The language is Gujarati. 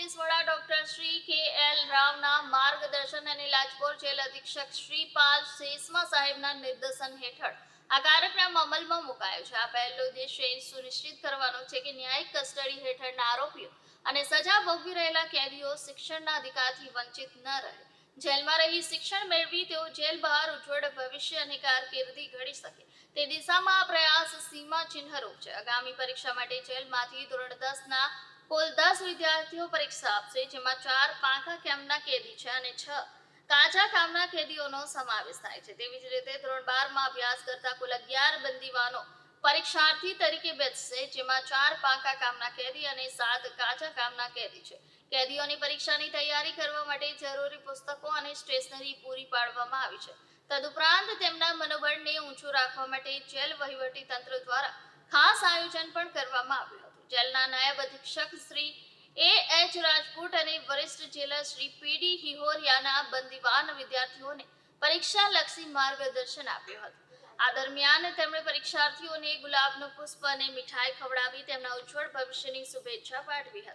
પોલીસ વડા ડોક્ટર શ્રી કે.એલ. રાવના માર્ગદર્શન અને લાજપોર જેલ અધિક્ષક શ્રી પાલ સેસમા સાહેબના નિર્દેશન હેઠળ આ કાર્યક્રમ અમલમાં મુકાયો છે. આ પહેલનો ઉદ્દેશ્ય એ સુનિશ્ચિત કરવાનો છે કે ન્યાયિક કસ્ટડી હેઠળના આરોપીઓ અને સજા ભોગવી રહેલા કેદીઓ શિક્ષણના અધિકારથી વંચિત ન રહે. જેલમાં રહી શિક્ષણ મેળવી તેઓ જેલ બહાર ઉજ્જવળ ભવિષ્ય અને કારકિર્દી ઘડી શકે તે દિશામાં આ પ્રયાસ સીમાચિહ્નરૂપ છે. આગામી પરીક્ષા માટે જેલમાંથી ધોરણ 10ના કુલ 10 વિદ્યાર્થીઓ પરીક્ષા આપશે, જેમાં 4 પાંખા કામના કેદી છે અને 6 કાચા કામના કેદીઓનો સમાવેશ થાય છે. તેવી જ રીતે ધોરણ 12માં અભ્યાસ કરતા કુલ 11 બંદીવાનો પરીક્ષાર્થી તરીકે બેસશે, જેમાં 4 પાંખા કામના કેદી અને 7 કાચા કામના કેદી છે. કેદીઓની પરીક્ષાની તૈયારી કરવા માટે જરૂરી પુસ્તકો અને સ્ટેશનરી પૂરી પાડવામાં આવી છે. તદુપરાંત તેમના મનોબળને ઊંચું રાખવા માટે જેલ વહીવટી તંત્ર દ્વારા ખાસ આયોજન પણ કરવામાં આવ્યું હતું. જેલના નાયબ અધિક્ષક શ્રી એ.એચ. રાજપૂત અને વરિષ્ઠ જેલર શ્રી પી.ડી. હિહોરિયાના બંદીવાન વિદ્યાર્થીઓને પરીક્ષાલક્ષી માર્ગદર્શન આપ્યું હતું. આ દરમિયાન તેમણે પરીક્ષાર્થીઓને ગુલાબનું પુષ્પ અને મીઠાઈ ખવડાવી તેમના ઉજ્જવળ ભવિષ્યની શુભેચ્છા પાઠવી હતી.